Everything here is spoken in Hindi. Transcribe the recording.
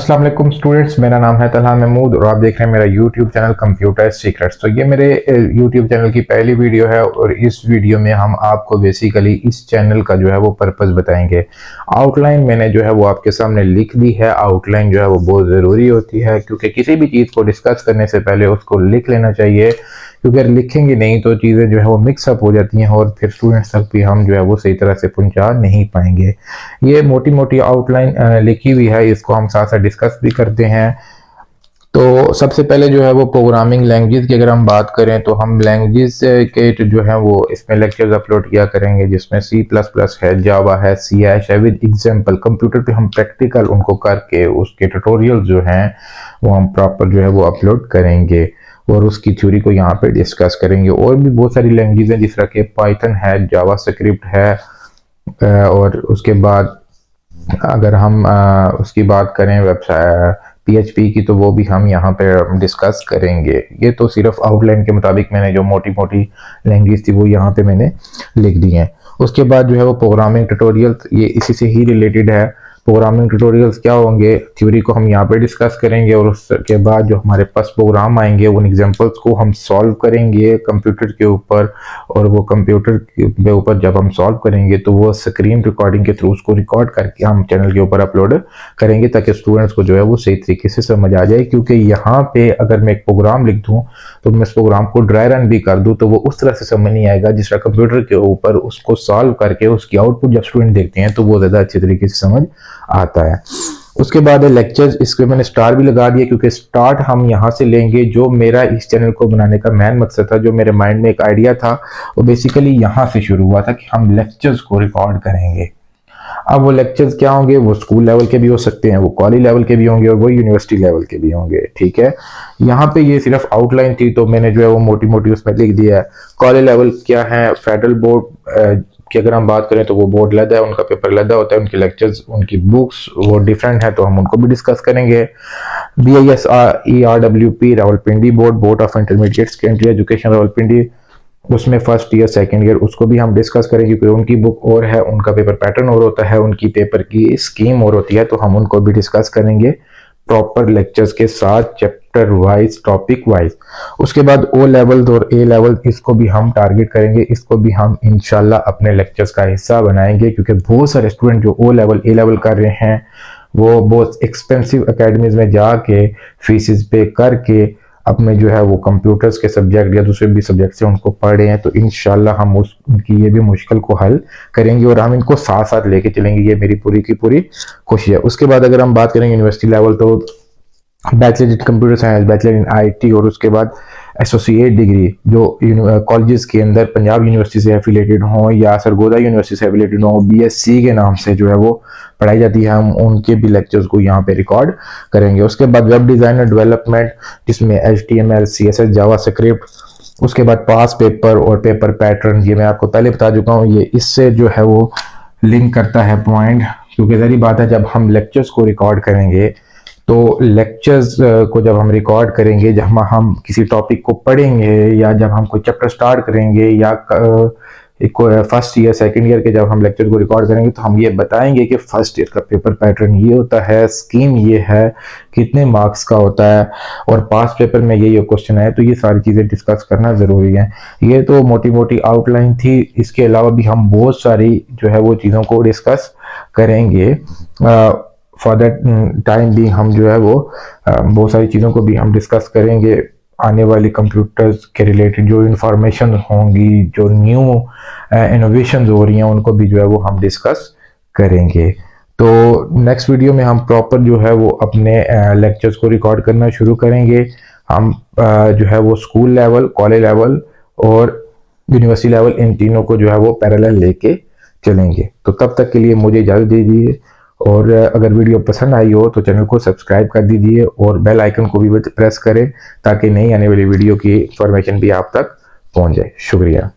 अस्सलाम वालेकुम स्टूडेंट्स, मेरा नाम है तलहा महमूद और आप देख रहे हैं मेरा यूट्यूब चैनल कंप्यूटर सीक्रेट्स। तो ये मेरे यूट्यूब चैनल की पहली वीडियो है और इस वीडियो में हम आपको बेसिकली इस चैनल का जो है वो पर्पस बताएंगे। आउटलाइन मैंने जो है वो आपके सामने लिख दी है। आउटलाइन जो है वो बहुत ज़रूरी होती है क्योंकि किसी भी चीज़ को डिस्कस करने से पहले उसको लिख लेना चाहिए, क्योंकि अगर लिखेंगे नहीं तो चीज़ें जो है वो मिक्सअप हो जाती हैं और फिर स्टूडेंट्स तक भी हम जो है वो सही तरह से पहुंचा नहीं पाएंगे। ये मोटी मोटी आउटलाइन लिखी हुई है, इसको हम साथ साथ डिस्कस भी करते हैं। तो सबसे पहले जो है वो प्रोग्रामिंग लैंग्वेज की अगर हम बात करें तो हम लैंग्वेज के जो है वो इसमें लेक्चर्स अपलोड किया करेंगे, जिसमें C++ है, जावा है, C# है, विद एग्जांपल कंप्यूटर पे हम प्रैक्टिकल उनको करके उसके ट्यूटोरियल जो हैं वो हम प्रॉपर जो है वो अपलोड करेंगे और उसकी थ्योरी को यहाँ पे डिस्कस करेंगे। और भी बहुत सारी लैंग्वेज हैं जिस तरह के पाइथन है, जावा स्क्रिप्ट है, और उसके बाद अगर हम उसकी बात करें वेबसाइट PHP की तो वो भी हम यहाँ पे डिस्कस करेंगे। ये तो सिर्फ आउटलाइन के मुताबिक मैंने जो मोटी मोटी लैंग्वेज थी वो यहाँ पे मैंने लिख दी है। उसके बाद जो है वो प्रोग्रामिंग ट्यूटोरियल, ये इसी से ही रिलेटेड है। प्रोग्रामिंग ट्यूटोरियल्स क्या होंगे, थ्योरी को हम यहाँ पे डिस्कस करेंगे और उसके बाद जो हमारे पास प्रोग्राम आएंगे उन एग्जांपल्स को हम सॉल्व करेंगे कंप्यूटर के ऊपर। और वो कंप्यूटर के ऊपर जब हम सॉल्व करेंगे तो वो स्क्रीन रिकॉर्डिंग के थ्रू उसको रिकॉर्ड करके हम चैनल के ऊपर अपलोड करेंगे ताकि स्टूडेंट्स को जो है वो सही तरीके से समझ आ जाए। क्योंकि यहाँ पे अगर मैं एक प्रोग्राम लिख दूँ तो मैं इस प्रोग्राम को ड्राई रन भी कर दूँ तो वो उस तरह से समझ नहीं आएगा जिस तरह कंप्यूटर के ऊपर उसको सॉल्व करके उसकी आउटपुट जब स्टूडेंट देखते हैं तो वो ज़्यादा अच्छे तरीके से समझ आता है। उसके बाद है लेक्चर्स, इसके मैंने स्टार भी लगा दिया क्योंकि स्टार्ट हम यहाँ से लेंगे। जो मेरा इस चैनल को बनाने का मेन मकसद था, जो मेरे माइंड में एक आइडिया था, वो बेसिकली यहाँ से शुरू हुआ था कि हम लेक्चर्स को रिकॉर्ड करेंगे। अब वो लेक्चर्स क्या होंगे, वो स्कूल लेवल के भी हो सकते हैं, वो कॉलेज लेवल के भी होंगे और वो यूनिवर्सिटी लेवल के भी होंगे। ठीक है, यहाँ पे ये सिर्फ आउटलाइन थी तो मैंने जो है वो मोटी मोटी उसमें लिख दिया है। कॉलेज लेवल क्या है, फेडरल बोर्ड की अगर हम बात करें तो वो बोर्ड अलग है, उनका पेपर अलग होता है, उनके लेक्चर्स, उनकी बुक्स वो डिफरेंट है तो हम उनको भी डिस्कस करेंगे। BISERWP Rawalpindi board of intermediate secondary education Rawalpindi, उसमें फर्स्ट ईयर सेकंड ईयर उसको भी हम डिस्कस करेंगे क्योंकि उनकी बुक और है, उनका पेपर पैटर्न और होता है, उनकी पेपर की स्कीम और होती है, तो हम उनको भी डिस्कस करेंगे प्रॉपर लेक्चर्स के साथ, चैप्टर वाइज, टॉपिक वाइज। उसके बाद O लेवल और A लेवल, इसको भी हम टारगेट करेंगे, इसको भी हम इंशाल्लाह अपने लेक्चर्स का हिस्सा बनाएंगे क्योंकि बहुत सारे स्टूडेंट जो O लेवल A लेवल कर रहे हैं वो बहुत एक्सपेंसिव अकेडमीज में जाके फीसिस पे करके अपने जो है वो कंप्यूटर्स के सब्जेक्ट या दूसरे भी सब्जेक्ट से उनको पढ़ रहे हैं। तो इंशाल्लाह हम उनकी ये भी मुश्किल को हल करेंगे और हम इनको साथ साथ लेके चलेंगे, ये मेरी पूरी की पूरी कोशिश है। उसके बाद अगर हम बात करेंगे यूनिवर्सिटी लेवल तो bachelor in computer science, bachelor in IT और उसके बाद एसोसिएट डिग्री जो कॉलेजेस के अंदर पंजाब यूनिवर्सिटी से एफिलेटेड हों या सरगोदा यूनिवर्सिटी से एफिलेटेड हों, BSc के नाम से जो है वो पढ़ाई जाती है, हम उनके भी लेक्चर्स को यहाँ पे रिकॉर्ड करेंगे। उसके बाद वेब डिज़ाइनर डेवलपमेंट जिसमें HTML CSS जावा स्क्रिप्ट, उसके बाद पास पेपर और पेपर पैटर्न, ये मैं आपको पहले बता चुका हूँ, ये इससे जो है वो लिंक करता है पॉइंट। क्योंकि ज़ाहिर बात है जब हम लेक्चर्स को रिकॉर्ड करेंगे तो लेक्चर्स को जब हम रिकॉर्ड करेंगे, जब हम किसी टॉपिक को पढ़ेंगे या जब हम कोई चैप्टर स्टार्ट करेंगे या फर्स्ट ईयर सेकंड ईयर के जब हम लेक्चर को रिकॉर्ड करेंगे तो हम ये बताएंगे कि फर्स्ट ईयर का पेपर पैटर्न ये होता है, स्कीम ये है, कितने मार्क्स का होता है और पास पेपर में ये क्वेश्चन है। तो ये सारी चीज़ें डिस्कस करना ज़रूरी है। ये तो मोटी मोटी आउटलाइन थी, इसके अलावा भी हम बहुत सारी जो है वो चीज़ों को डिस्कस करेंगे। फॉर दैट टाइम भी हम जो है वो बहुत सारी चीज़ों को भी हम डिस्कस करेंगे। आने वाली कंप्यूटर्स के रिलेटेड जो इंफॉर्मेशन होंगी, जो न्यू इनोवेशंस हो रही हैं, उनको भी जो है वो हम डिस्कस करेंगे। तो नेक्स्ट वीडियो में हम प्रॉपर जो है वो अपने लेक्चर्स को रिकॉर्ड करना शुरू करेंगे। हम जो है वो स्कूल लेवल, कॉलेज लेवल और यूनिवर्सिटी लेवल, इन तीनों को जो है वो पैरेलल लेके चलेंगे। तो तब तक के लिए मुझे इजाज़त दीजिए और अगर वीडियो पसंद आई हो तो चैनल को सब्सक्राइब कर दीजिए और बेल आइकन को भी प्रेस करें ताकि नई आने वाली वीडियो की इंफॉर्मेशन भी आप तक पहुंच जाए। शुक्रिया।